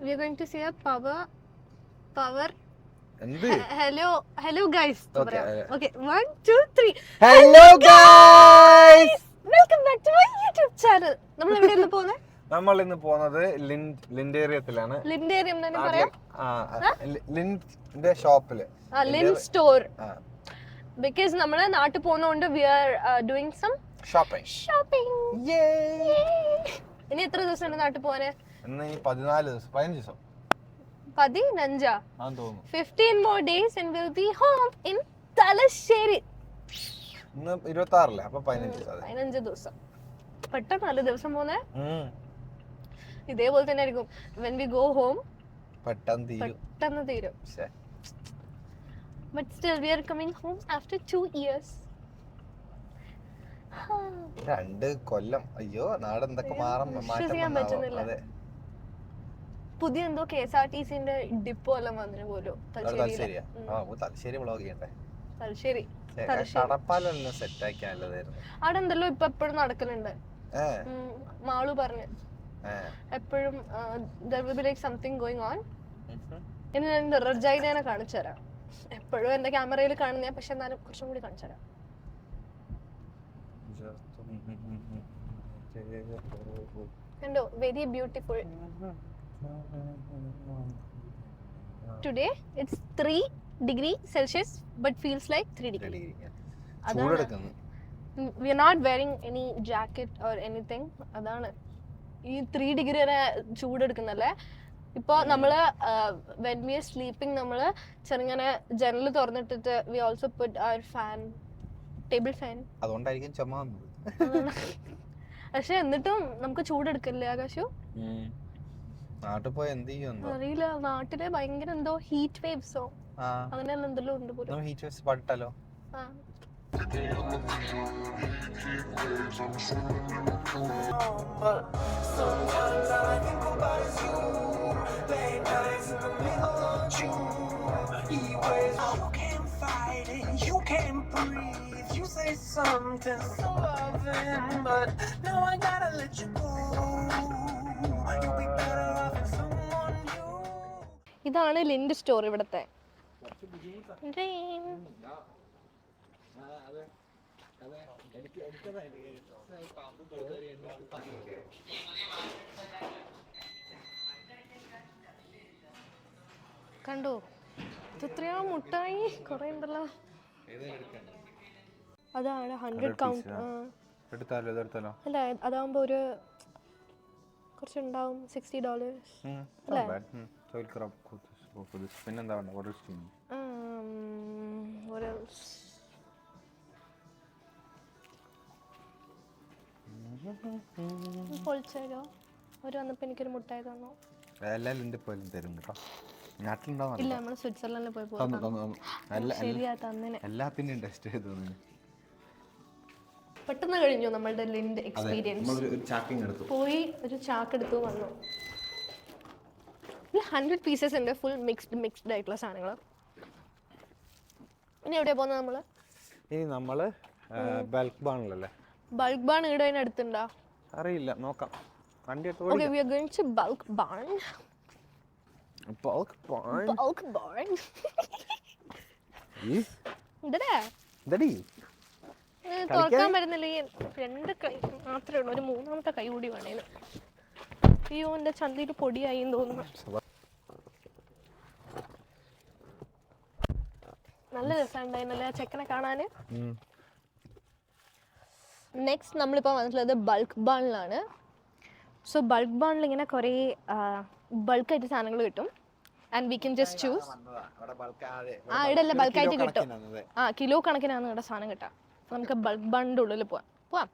we are going to see a power. എന്ത്? Hello guys. Okay. Okay, 1, 2, 3. Hello guys. Welcome back to my YouTube channel. നമ്മൾ എവിടെയാണ് പോകുന്നത്? നമ്മൾ ഇന്ന് പോകുന്നത് ലിൻഡേറിയത്തിലാണ്. ലിൻഡേറിയം തന്നെ പറയാം. ലിൻഡിന്റെ ഷോപ്പില്. Lin store. Because നമ്മൾ നാട്ടിൽ പോകുന്നതുകൊണ്ട് we are doing some shopping. Yay! ഇനി എത്ര ദിവസം ഉണ്ട് നാട്ടിൽ പോകാൻ? ഇന്ന് 14 ദിവസം 15 ദിവസം. 15 ആന്ന് തോന്നുന്നു. 15 more days and we'll be home in Thalassery. ഇന്ന് 26 അല്ലേ? അപ്പൊ 15 ദിവസം. പെട്ടെന്ന് നല്ല ദിവസം പോന്നെ. ഇതേപോലെ തന്നെ ആയിരിക്കും. When we go home പെട്ടെന്ന് തീരും. But still we are coming home after 2 years. 2 കൊല്ലം. അയ്യോ നാട് എന്തൊക്കെ മാറ്റം. അതെ. പുതിയ എന്തോ KSRTCന്റെ ഡിപ്പോ എല്ലാം വന്നിന് പോലും തലശ്ശേരി വ്ളോഗ് ചെയ്യണ്ടേ? തലശ്ശേരി കടപ്പാലെല്ലാം സെറ്റ് ആക്കിയാലതായിരുന്നു. അവിടെ എന്തല്ലോ ഇപ്പൊ എപ്പോഴും നടക്കുന്നുണ്ട്. മാളു പറഞ്ഞു എപ്പോഴും there will be like something going on. ഇനി ഞാൻ റജൈനെ കാണിച്ചു തരാം. എപ്പോഴും എന്റെ ക്യാമറയിൽ കാണുന്ന പക്ഷെ എന്നാലും കുറച്ചും കൂടി കാണിച്ചു തരാം. കണ്ടോ? Very beautiful. Today it's 3 degrees Celsius but feels like 3 degrees. We are not wearing any jacket or anything. അതാണ് ഈ 3 ഡിഗ്രി വരെ ചൂടെടുക്കുന്നല്ലേ. ഇപ്പോൾ നമ്മള് when we are sleeping നമ്മള് ചെറുങ്ങനെ ജനൽ തുറന്നിട്ടിട്ട് we also put our fan, table fan. അതുകൊണ്ടായിരിക്കും ചുമ വന്നത്. പക്ഷെ എന്നിട്ടും നമുക്ക് ചൂടെടുക്കല്ലേ ആകാശു? നാട്ടിൽ പോയി എന്ത് ചെയ്യും അറിയില്ല. നാട്ടില് ഭയങ്കര എന്തോ ഹീറ്റ് വേവ്സോ അങ്ങനെ എന്തെല്ലോ ഉണ്ട് പോലും. ഹീറ്റ് വേവ്സ് പാട്ടാലോ? You say something so loving, but now I gotta let you go. You'll be better off with someone new. ഇതാണ് ലിൻഡ് സ്റ്റോർ ഇവിടത്തെ. കണ്ടോ? ഇത്രയോ മുട്ടായി കുറെ ഉണ്ടല്ലോ. അതാണ് 100 കൗണ്ട്. അല്ല അതാകുമ്പോ ഒരു കുറച്ചുണ്ടാവും. $60 പൊളിച്ചോ. അവര് വന്നപ്പോ എനിക്കൊരു മുട്ടായി തന്നു. ഇല്ല നമ്മള് സ്വിറ്റ്സർലൻഡിൽ പോയി ശരിയാ തന്നെ. എല്ലാത്തിനും ടെസ്റ്റ് ചെയ്തു. പെട്ടെന്ന് കഴിഞ്ഞു നമ്മളുടെ ലിൻഡ് എക്സ്പീരിയൻസ്. പോയി ഒരു ചാക്കെടുത്തു വന്നു. 100 പീസസ് ഉണ്ട്. ഫുൾ മിക്സ്ഡ് ആയിട്ടുള്ള സാധനങ്ങൾ. ഇനി എവിടെയാ പോകുന്നത് നമ്മള്? ഇനി നമ്മള് ബൾക്ക് ബാണിലല്ലേ? ബൾക്ക് ബാൺ ഇവിടെ അടുത്തുണ്ടോ അറിയില്ല, നോക്കാം. Okay, we are going to bulk barn. Bulk barn. ഇതേ തുറക്കാൻ പറ്റുന്നില്ല. ഈ 2 കൈ മാത്രമേ ഉള്ളൂ. ഒരു 3ാമത്തെ കൈ കൂടി വേണേന്. അയ്യോ എന്റെ ചന്തിയിൽ പൊടിയായി തോന്നുന്നു. നല്ല രസമുണ്ടായിരുന്നല്ലേ ചെക്കനെ കാണാന്. നെക്സ്റ്റ് നമ്മളിപ്പോൾ വന്നിട്ടുള്ളത് ബൾക്ക് ബാണിലാണ്. സോ ബൾക്ക് ബാണിൽ ഇങ്ങനെ കുറേ ബൾക്കായിട്ട് സാധനങ്ങൾ കിട്ടും. And we can just choose. ഇവിടെ അല്ല ബൾക്കായിട്ട് കിട്ടും. കിലോ കണക്കിനാണ് ഇവിടെ സാധനം കിട്ടാം. നമുക്ക് ബൾക്ക് ബാണിൻ്റെ ഉള്ളിൽ പോവാം.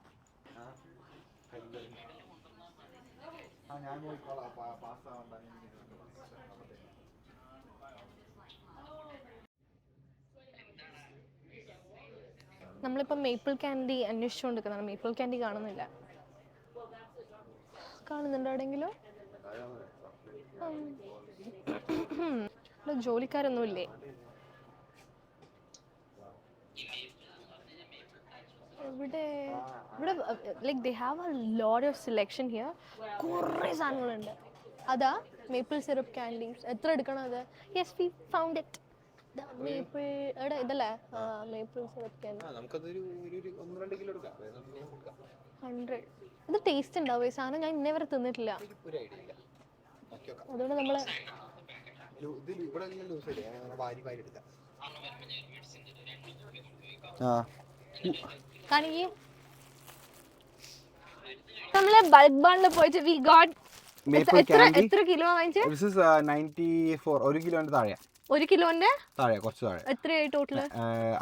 നമ്മളിപ്പോൾ മേപ്പിൾ ക്യാൻഡി അന്വേഷിച്ചുകൊണ്ടിരിക്കുന്നതാണ്. മേപ്പിൾ ക്യാൻഡി കാണുന്നില്ല. കാണുന്നുണ്ടോ എവിടെയെങ്കിലും? ജോലിക്കാരൊന്നുമില്ലേ? ഇവിടെ like they have a lot of selection here. കുറേ സാധനങ്ങളുണ്ട്. അതാ മേപ്പിൾ സിറപ്പ് ക്യാൻഡീസ്. എത്ര എടുക്കണം അത്? Yes, V found it. Maple എവിടെ ഇതല്ലേ? മേപ്പിൾ സിറപ്പ് ക്യാൻഡി നമുക്കതൊരു 1-2 കിലോ എടുക്കാം. 100. ഇത് ടേസ്റ്റ് ഉണ്ടാവും ഈ സാധനം? ഞാൻ ഇന്നേ വരെ തിന്നിട്ടില്ല, ഒരു ഐഡിയ ഇല്ല. അതുകൊണ്ട് നമ്മള് ഇവിടെ ലൂസ് ഇല്ലേ, വാരി വാരി എടുക്കാം. കാണിക്ക്. നമ്മള് ബൾക്ക് ബാണിൽ പോയിട്ട് വി ഗോട്ട് എത്ര കിലോ വാങ്ങിച്ചേ? This is 94. 1 കിലോന്റെ താഴെ. 1 കിലോന്റെ താഴെ, കുറച്ച് താഴെ. എത്രയായി ടോട്ടല്?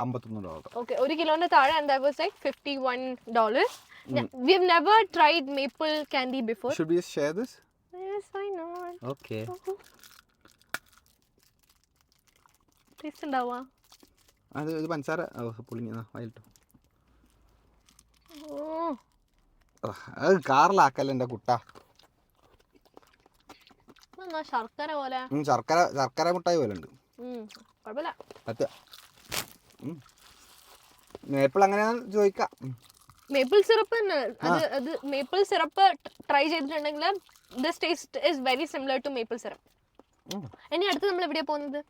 $51. Okay, 1 കിലോന്റെ താഴെ, and that was like $51. We have never tried maple candy before. Should we just share this? Yes, why not? Okay. Taste ഉണ്ടാവാ? ഇത് പഞ്ചസാര പൊളിഞ്ഞതാ വയലിട്ടു. അത് കാറിലാക്കല്ല എൻ്റെ കുട്ട. ശർക്കര പോലെ. ശർക്കര മുട്ടായി പോലെ ഉണ്ട്. കുഴപ്പമില്ല. മേപ്പിൾ അങ്ങനെയാന്ന് ചോദിക്കാം. മേപ്പിൾ സിറപ്പ് അത് മേപ്പിൾ സിറപ്പ് ട്രൈ ചെയ്തിട്ടുണ്ടെങ്കിൽ this taste is very similar to maple syrup. ഇനി അടുത്ത് നമ്മൾ എവിടെയാ പോകുന്നത്?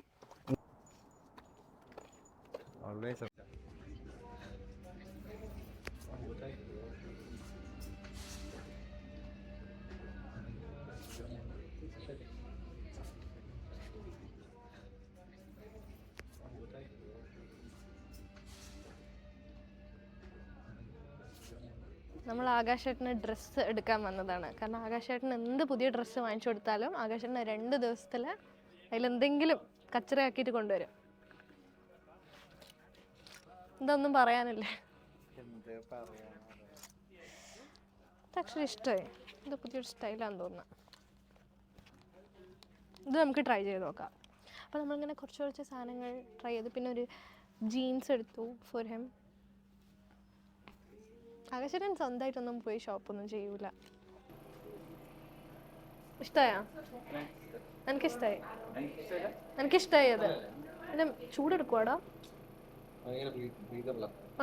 നമ്മൾ ആകാശേട്ടന് ഡ്രസ്സ് എടുക്കാൻ വന്നതാണ്. കാരണം ആകാശേട്ടന് എന്ത് പുതിയ ഡ്രസ്സ് വാങ്ങിച്ചു കൊടുത്താലും ആകാശേട്ടന് 2 ദിവസത്തിൽ അതിലെന്തെങ്കിലും കച്ചറയാക്കിയിട്ട് കൊണ്ടുവരും. ഇതൊന്നും പറയാനില്ലേ? ആക്ച്വലി ഇഷ്ടമായി. ഇത് പുതിയൊരു സ്റ്റൈലാണെന്ന് തോന്നുന്നു. ഇത് നമുക്ക് ട്രൈ ചെയ്ത് നോക്കാം. അപ്പോൾ നമ്മളിങ്ങനെ കുറച്ച് സാധനങ്ങൾ ട്രൈ ചെയ്തു. പിന്നെ ഒരു ജീൻസ് എടുത്തു ഫോർ ഹിം. ആകാശേട്ടൻ സ്വന്തമായിട്ടൊന്നും പോയി ഷോപ്പൊന്നും ചെയ്യൂല. ഇഷ്ടമായോ? എനിക്കിഷ്ടമായി അത്. പിന്നെ ചൂടെടുക്കുവാടോ?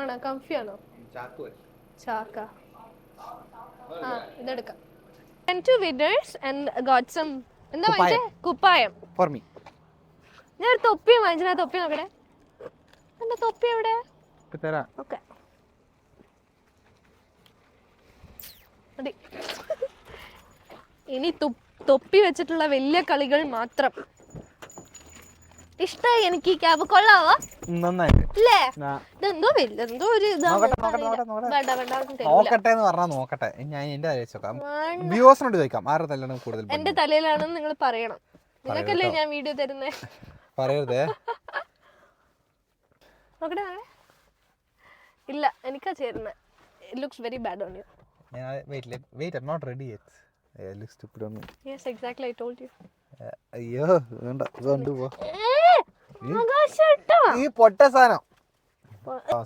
ആണോ? കംഫിയാണോ? ചാക്ക. ഇതെടുക്കാം. എന്താ വാങ്ങിച്ചേ? കുപ്പായം. ഞാൻ ഒരു തൊപ്പി വാങ്ങിച്ചാ. തൊപ്പി നോക്കട്ടെ. എന്താ തൊപ്പി എവിടെ? ഓക്കെ. ഇനി തൊപ്പി വെച്ചിട്ടുള്ള വലിയ കളികൾ മാത്രം. ഇഷ്ടമായി എനിക്ക്. ഈ ക്യാബ് കൊള്ളാവോ? അല്ലേ? ഇതെന്തോ എന്തോ ഒരു നോക്കട്ടെ. ഞാൻ എന്റെ വ്യൂവേഴ്സിനോട് ചോദിക്കാം ആരുടെ തലയാണ് കൂടുതൽ. എന്റെ തലയിലാണെന്ന് നിങ്ങൾ പറയണം. നിങ്ങൾക്കല്ലേ ഞാൻ വീഡിയോ തരുന്നേ. പറയരുതേ. നോക്കട്ടെ. ഇല്ല, എനിക്കാ ചേരുന്നത്. It looks very bad on you. Wait, I'm not ready yet. It looks stupid on me. Yes, exactly, I told you. അയ്യോ വേണ്ട, ഇതുകൊണ്ട് പോ. ഈ പൊട്ട സാധനം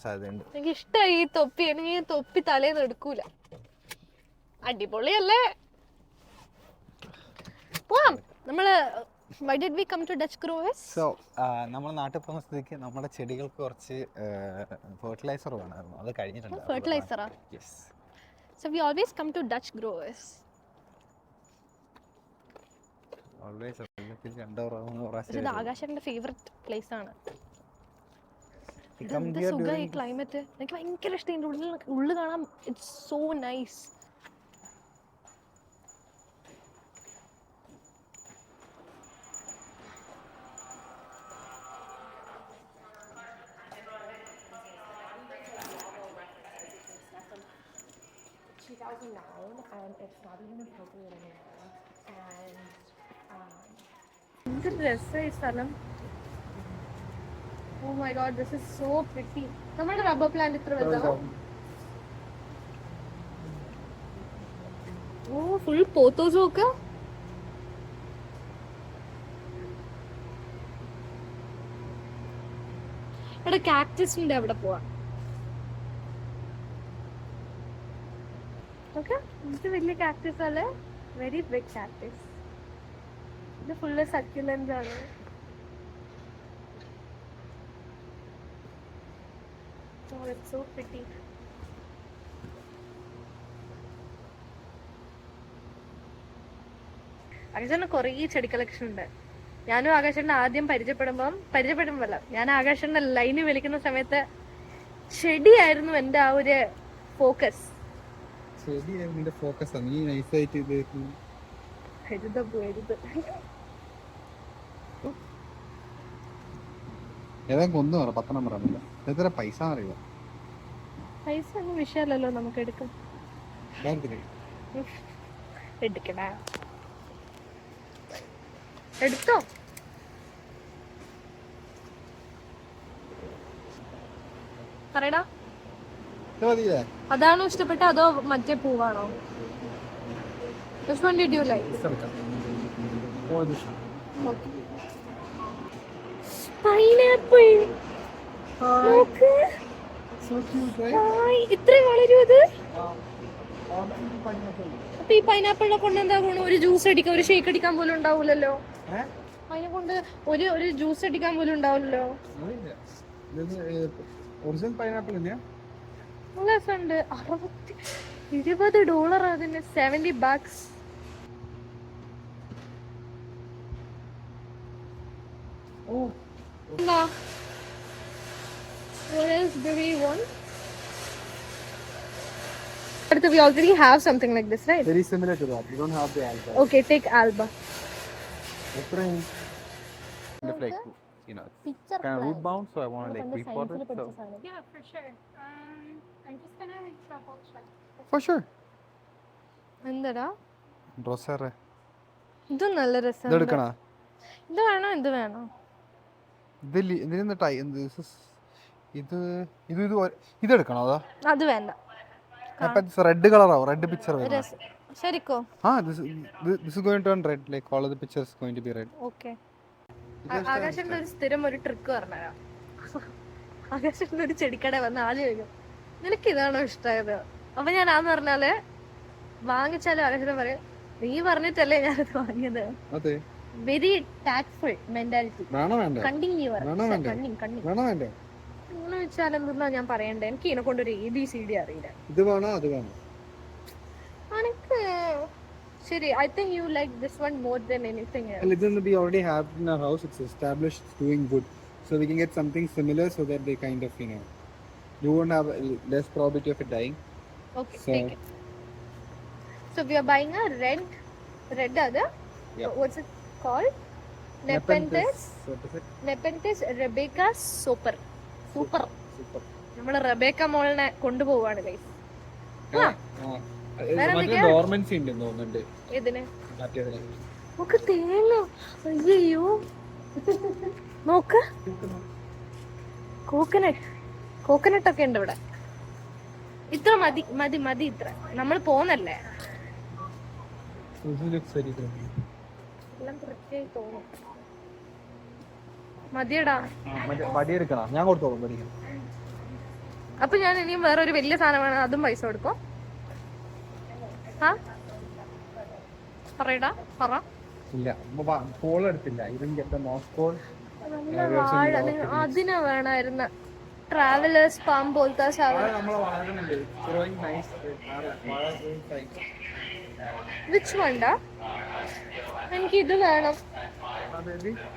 സാധ്യതയുണ്ട്. എനിക്ക് ഇഷ്ടമായി ഈ തൊപ്പി. എനിക്ക് ഈ തൊപ്പി തലേന്ന് എടുക്കൂല. അടിപൊളിയല്ലേ? പോവാം. നമ്മള് why did we come to Dutch Growers? So നമ്മുടെ നാട്ടിൽ പോകുന്ന സ്ഥിതിക്ക് നമ്മുടെ ചെടികൾക്ക് കുറച്ച് ഫെർട്ടിലൈസർ വേണമായിരുന്നു. അത് കഴിഞ്ഞിട്ടുണ്ട്. ഫെർട്ടിലൈസറാ? Yes. So we always come to Dutch Growers. Always. ഇത് ആകാശന്റെ ഫേവറേറ്റ് പ്ലേസ് ആണ്. സുഖം ഈ ക്ലൈമറ്റ്. എനിക്ക് ഭയങ്കര ഇഷ്ടം. ഉള്ളിൽ കാണാൻ it's so nice. And it's not even appropriate anymore. And this is this സ്ഥലം. Oh my god, this is so pretty. നമ്മുടെ റബ്ബർ പ്ലാന്റ് ഇത്ര വലുതാ. ഓ, ഫുൾ പോത്തോസും ഒക്കെ. എടാ, കാക്ടസിന്റെ അവിടെ പോവാ. ഓക്കെ, ഇത് വലിയ കാക്ടസ് ആണ്. Very big cactus. ഇത് ഫുള്ള് സക്യുലൻസ് ആണ്. Oh, it's so pretty. ആകാശേട്ടന് കുറേ ചെടി കളക്ഷൻ ഉണ്ട്. ഞാനും ആകാശേട്ടനെ ആദ്യം പരിചയപ്പെടുമ്പോഴല്ല, ഞാൻ ആകാശേട്ടനെ ലൈന് വിളിക്കുന്ന സമയത്ത് ചെടിയായിരുന്നു എൻ്റെ ആ ഒരു ഫോക്കസ്. ചെടിയായിരുന്നു ഫോക്കസ്. നീ നൈസായിട്ട് ഇത് ഏതായാലും ഒന്ന് പറ 10 നമ്പർ ആണല്ലോ. എത്ര പൈസ അറിയാം? പൈസ ഒന്നും വിഷയമല്ലല്ലോ, നമുക്ക് എടുക്കും. എടുക്കടാ, എടുത്തോ. പറയടാ, അതാണോ ഇഷ്ടപ്പെട്ട അതോ മറ്റേ പൂവാണോ? Which one did you like? Pineapple. നോക്ക്, ഇത്ര വളരും അത്. അപ്പൊ ഈ പൈനാപ്പിളിനെ കൊണ്ട് എന്താ ഗുണം? ഒരു ജ്യൂസ് അടിക്കാൻ, ഒരു ഷേക്ക് അടിക്കാൻ പോലും ഉണ്ടാവൂലല്ലോ. അതിനെ കൊണ്ട് ഒരു ജ്യൂസ് അടിക്കാൻ പോലും ഉണ്ടാവില്ലല്ലോ. ഒറിജിനൽ പൈനാപ്പിൾ ഉണ്ട്. $20 അതിന് $70. എന്താ? What else do we want? But we already have something like this, right? Very similar to that. We don't have the alba. Okay, take Alba. Like, you know, kind of root bound, so I want to like repot it. So. Yeah, for sure. I'm just gonna double check. For sure. എന്താടാ ഡ്രോസർ ഇത്? നല്ല രസം. ഇത് എടുക്കണോ? ഇത് വേണോ? ഇത് വേണോ? ഇതിന് ടൈ ഇത് എടുക്കണോ? അതാ അത് വേണ്ട. റെഡ് കളറാവും. റെഡ് പിക്ചർ വരും. ശരിക്കോ? This is going to turn red. Like all of the pictures going to be red. Okay. ആകാശന്റെ ഒരു സ്ഥിരം ഒരു ട്രിക്ക് പറഞ്ഞുതരാം. ആകാശന്റെ ഒരു ചെടിക്കട വന്ന് ആദ്യം ചോദിക്കും, നിനക്ക് ഇതാണോ ഇഷ്ടമായത്? അപ്പൊ ഞാൻ ആന്ന് പറഞ്ഞാല് വാങ്ങിച്ചാലും ആകാശം പറയും, നീ പറഞ്ഞിട്ടല്ലേ ഞാനത് വാങ്ങിയത്. Very tactful mentality. കണ്ടിന്യൂ എന്ന് വെച്ചാൽ എന്തെന്നാ ഞാൻ പറയണ്ടേ? എനിക്ക് ഇതിനെ കൊണ്ട് ഒരു ABCD അറിയില്ല. ഇത് വേണോ അത് വേണോ? എനിക്ക് ശരി, I think you like this one more than anything else. We already have in our house. It's established, it's doing good. So we can get something similar so that they kind of, you know, you won't have less probability of it dying. Okay, take it. So we are buying a red other. Yeah. What's it called? Nepenthes Rebecca Super. നമ്മള് Rebecca മോളിനെ കൊണ്ടുപോവാണ് guys. Dormancy ഉണ്ട് തോന്നുന്നുണ്ട്. ഇതിന് നോക്ക്, തേങ്ങ. അയ്യോ നോക്ക്, coconut ഒക്കെ ഉണ്ട് ഇവിടെ. ഇത്ര മതി ഇത്ര. നമ്മൾ പോന്നല്ലേ, എല്ലാം കൃത്യമായി തോന്നും. മതിയടാ. ഞാൻ കൊടുത്തോളാം. അപ്പൊ ഞാൻ ഇനിയും വേറെ ഒരു വലിയ സാധനം വേണം, അതും പൈസ കൊടുക്കും. പറയടാ, പറ. കോൾ എടുത്തില്ല. അതിനാ വേണമായിരുന്നു ട്രാവലേഴ്സ് പാം പോലത്തെ സാധനം. വിച്ച് വേണ്ട, എനിക്ക് ഇത് വേണം.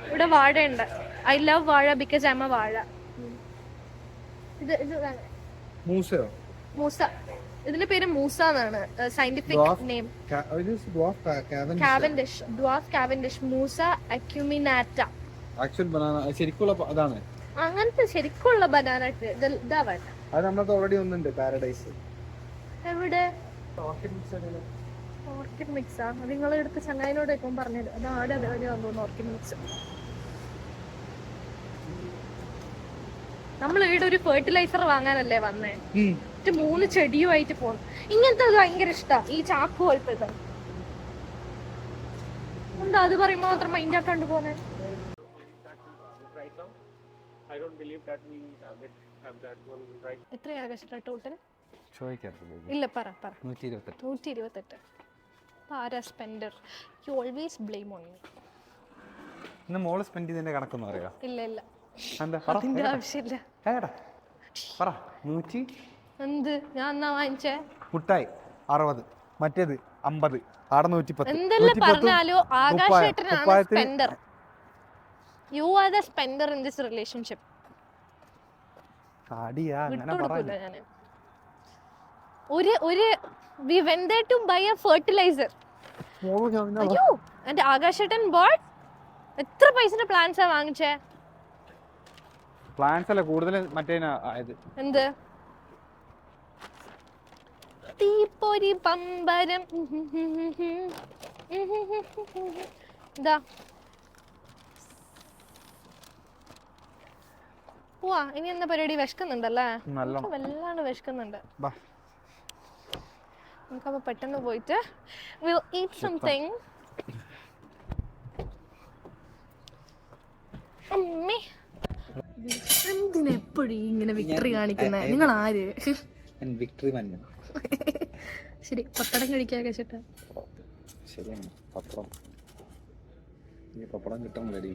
ഇവിടെ വാഴയുണ്ട്. ഐ ലവ് വാഴ ബിക്കോസ് ഐ എം എ വാഴ. ഇത് മൂസ. ഇതിന്റെ പേര് മൂസ എന്നാണ് scientific name. Cavendish, dwarf Cavendish, മൂസ അക്യുമിനാറ്റ. അങ്ങനത്തെ ശരിക്കുള്ള ബനാന ഇതാ വേണ്ട. എവിടെ? ഓർക്കിഡ് മിക്സാ. നിങ്ങളെ എടുത്ത് ചങ്ങായിനോട് ഇപ്പം പറഞ്ഞത് അത് ആടെ വന്നു. ഓർക്കിഡ് മിക്സ് നമ്മൾ ഇവിടെ ഒരു ഫെർട്ടിലൈസർ വാങ്ങാനല്ലേ വന്നേ, 3 ചെടിയുമായിട്ട് പോകുന്നു. ഇങ്ങനത്തെ ഭയങ്കര ഇഷ്ടാ, ഈ ചാക്ക് പോലത്തെ. എന്താ അത് പറയുമ്പോ മാത്രം മൈൻഡ് ആക്കാണ്ട് പോന്നെ? എത്രയാ ആകാശ ടോട്ടൽ? ഇല്ല, പറ. 128. ആരാ Splendor? You always blame on me. ഇന്ന് മോള് സ്പെൻഡ് ചെയ്തതിന്റെ കണക്കൊന്നും അറിയാം? ഇല്ല, അതിന്റെ ആവശ്യമില്ല. എന്ത് ഞാൻ എന്നാ വാങ്ങിച്ചേ? മുട്ടായി 60, മറ്റേത് 50. ആടെ 110. എന്തെല്ലാം 110 പറഞ്ഞാലോ ആകാശേട്ടനാണ് കുപ്പായത്തിന് spender. You are the spender in this relationship. അടിയാ അങ്ങനെ വിട്ടുകൊടുക്കൂല പറയാൻ. ഞാന്. ഒരു we went there to buy a fertilizer. അയ്യോ എന്റെ ആകാശേട്ടൻ ബോട്ട് എത്ര പൈസന്റെ പ്ലാന്റ്സാ വാങ്ങിച്ചേ? പ്ലാന്റ്സ് അല്ല കൂടുതൽ മറ്റേ ആയത്. എന്ത് തീപ്പൊരി പമ്പരം ഇതാ പോവാ. ഇനി എന്താ പരിപാടി? വിശക്കുന്നുണ്ടല്ലേ? എനിക്ക് വല്ലാണ്ട് വിശക്കുന്നുണ്ട്. നമുക്കപ്പോ പെട്ടെന്ന് പോയിട്ട് we'll eat something. അമ്മേ എന്തിനെപ്പോഴും ഇങ്ങനെ വിക്ടറി കാണിക്കുന്നേ? നിങ്ങൾ ആര്? വിക്ടറി മഞ്ഞ. ശരി പപ്പടം കഴിക്കാൻ കഴിച്ചിട്ട്. ശരിയാണ് പപ്പടം. ഈ പപ്പടം കിട്ടാൻ റെഡി.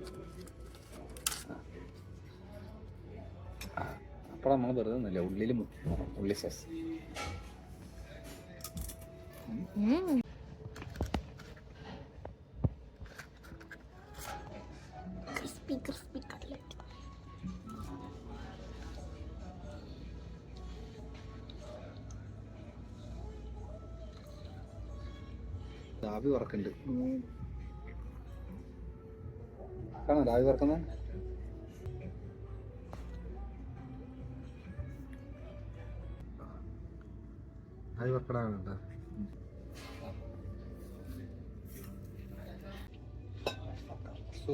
പപ്പടം നമ്മൾ വെറുതെ ഒന്നുമില്ല, ഉള്ളിലും ഉള്ളി സോസ്. crispy cutlet. ആവി വറക്കുന്നുണ്ട്. കാണാ ആവി വറക്കുന്നത്? ആവി വറക്കടാ. So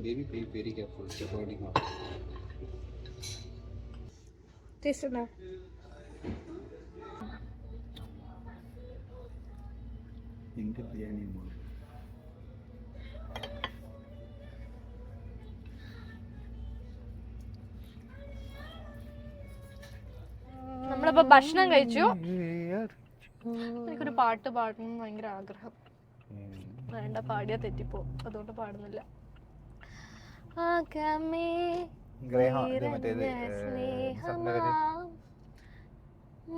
baby, be very careful. It's burning up. Taste it now. Indian biryani. നമ്മളിപ്പോ ഭക്ഷണം കഴിച്ചു. എനിക്കൊരു പാട്ട് പാടണം ഭയങ്കര ആഗ്രഹം. വേണ്ട, പാടിയാ തെറ്റിപ്പോ, അതുകൊണ്ട് പാടുന്നില്ല.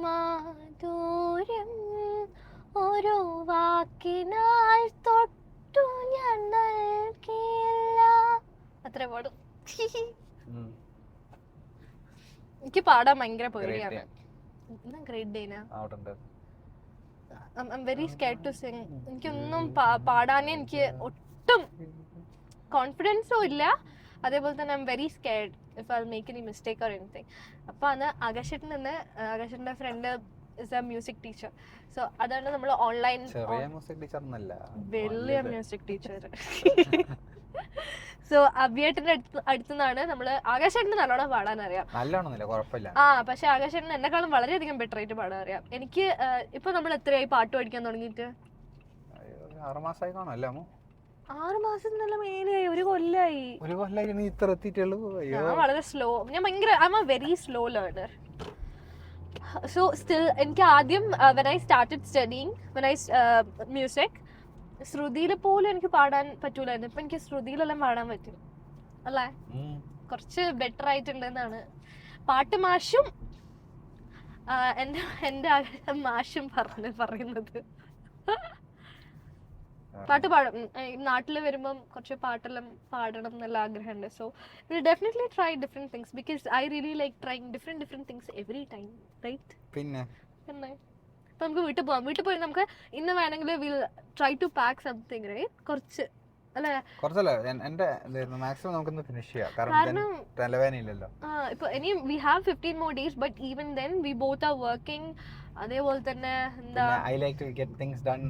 മാധുര്യം ഒരു വാക്കിനാൽ തൊട്ടു ഞാൻ നൽകില്ല. അത്ര പാടും. എനിക്ക് പാടാൻ ഭയങ്കര പേടിയാണ്. Great ഡേനാ. I'm very scared to sing. എനിക്കൊന്നും പാടാനേ എനിക്ക് ഒട്ടും കോൺഫിഡൻസും ഇല്ല. അതേപോലെ തന്നെ I'm very scared if I'll make any mistake or anything. അപ്പോൾ അന്ന് ആകാശേട്ടൻ്റെ front is a music teacher. So അതാണ് നമ്മൾ ഓൺലൈൻ മ്യൂസിക് ടീച്ചർ ഒന്നല്ല, വലിയ മ്യൂസിക് ടീച്ചർ. സോ അഭിയേട്ടന്റെ അടുത്തുനിന്നാണ് നമ്മള്. ആകാശേട്ടന് നല്ലോണം പാടാൻ അറിയാം, നല്ലോണമെന്നില്ല, കുഴപ്പമില്ല. പക്ഷെ ആകാശേട്ടന് എന്നെക്കാളും വളരെയധികം ബെറ്റർ ആയിട്ട് പാടാൻ അറിയാം. എനിക്ക് ഇപ്പൊ നമ്മൾ എത്രയായി പാട്ട് പഠിക്കാൻ തുടങ്ങിയിട്ട്? 6 മാസമായി കാണും അല്ലേ? 6 മാസം നല്ല മേലെയായി, ഒരു കൊല്ലായി. ഒരു കൊല്ലായി നീ ഇത്ര എത്തിയിട്ടുള്ളൂ? ഞാൻ വളരെ സ്ലോ, ഞാൻ ഭയങ്കര I am A very slow learner. So still എനിക്ക് ആദ്യം when I started studying music, ശ്രുതിയിൽ പോലും എനിക്ക് പാടാൻ പറ്റൂലായിരുന്നു. ഇപ്പൊ എനിക്ക് ശ്രുതിയിലെല്ലാം പാടാൻ പറ്റും അല്ലേ? കുറച്ച് ബെറ്റർ ആയിട്ടുണ്ടെന്നാണ് പാട്ട് മാഷും എന്റെ മാഷും പറയുന്നത്. പാട്ട് പാടും. നാട്ടില് വരുമ്പം കുറച്ച് പാട്ടെല്ലാം പാടണം എന്നുള്ള ആഗ്രഹമുണ്ട്. So will definitely try different things because I really like trying different things every time, right? പിന്നെ ഇപ്പൊ നമുക്ക് വീട്ടിൽ പോവാം. വീട്ടിൽ പോയി നമുക്ക് ഇന്ന് വേണമെങ്കിൽ will try to pack something, right? കുറച്ചല്ലേ എന്റെ മാക്സിമം നമുക്കൊന്ന് ഫിനിഷ് ചെയ്യാം, കാരണം തലവേദനയില്ലല്ലോ. ഇപ്പൊ ഇനി we have 15 more days, but even then we both are working. അതേപോലെ തന്നെ എന്താ, I like to get things done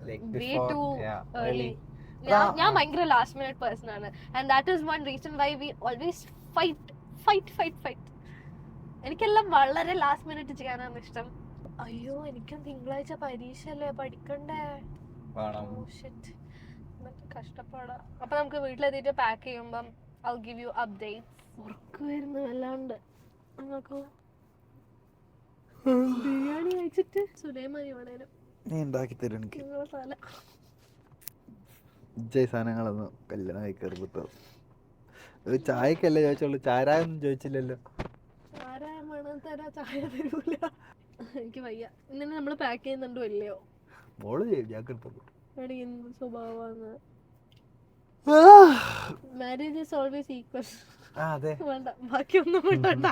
like way before, too early. Yeah. ഞാൻ ഭയങ്കര ലാസ്റ്റ് മിനിറ്റ് പേഴ്സൺ ആണ്, and that is one reason why we always fight. എനിക്കെല്ലാം വളരെ last minute ചെയ്യാനാണ് ഇഷ്ടം. അയ്യോ എനിക്കും തിങ്കളാഴ്ച പരീക്ഷ അല്ലേ, പഠിക്കണ്ടേ? കഷ്ടപ്പാടാ. അപ്പൊ നമുക്ക് വീട്ടിലെത്തിയിട്ട് പാക്ക് ചെയ്യുമ്പം I'll give you updates. ഉറക്കം വരുന്നു വല്ലാണ്ട്. നമുക്കോ ബിരിയാണി കഴിച്ചിട്ട് സുലൈമാനി വേണേലും നീ ഉണ്ടാക്കി തരും എനിക്ക്. നിങ്ങളെ തല സാധനങ്ങളൊന്നും കല്യാണം കഴിക്കറുപത്തോ. ചായക്കല്ലേ ചോദിച്ചോളൂ, ചാരായൊന്നും ചോദിച്ചില്ലല്ലോ. ചാരായം വേണം തരാ, ചായ തരൂല. എനിക്ക് വയ്യ. ഇങ്ങനെ നമ്മൾ പാക്ക് ചെയ്യുന്നുണ്ടോ ഇല്ലയോ? മോള് ഞാൻ കിട്ടും. എടി എന്ത് സ്വഭാവമാണ്. Marriage is always equal. അതെ. വേണ്ട ബാക്കിയൊന്നും വേണ്ട.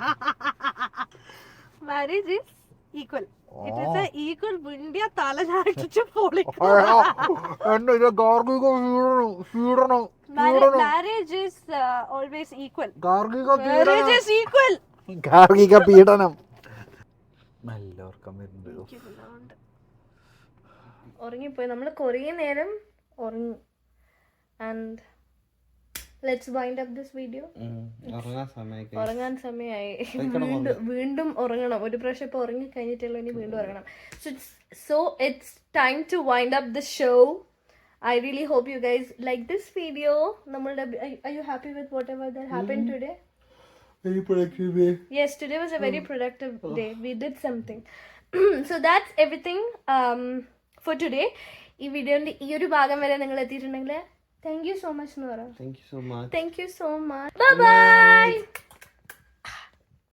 Marriage is equal. It is a equal. വിണ്ടിയ തല ചാടിച്ചു പൊളിക്കും. Marriage is always equal. Marriage is equal. ഗാർഹിക പീഡനം. നല്ല ഉറക്കം വരുന്നുണ്ട്. ഉറങ്ങിപ്പോയി. നമ്മൾ കുറേ നേരം ഉറങ്ങി. And let's wind up this video. ഉറങ്ങാൻ സമയമായി. വീണ്ടും ഉറങ്ങണം. ഒരു പ്രാവശ്യം ഇപ്പോൾ ഉറങ്ങി കഴിഞ്ഞിട്ടുള്ള ഇനി വീണ്ടും ഉറങ്ങണം. So it's time to wind up the show. I really hope you guys like this video. Are you happy with whatever that happened today? Very productive day. Yes, today was a very productive day. We did something. So that's everything for today. ഈ വീഡിയോന്റെ ഈ ഒരു ഭാഗം വരെ നിങ്ങൾ എത്തിയിട്ടുണ്ടെങ്കിൽ thank you so much എന്ന് പറയാം. Thank you so much. Thank you so much. Bye bye.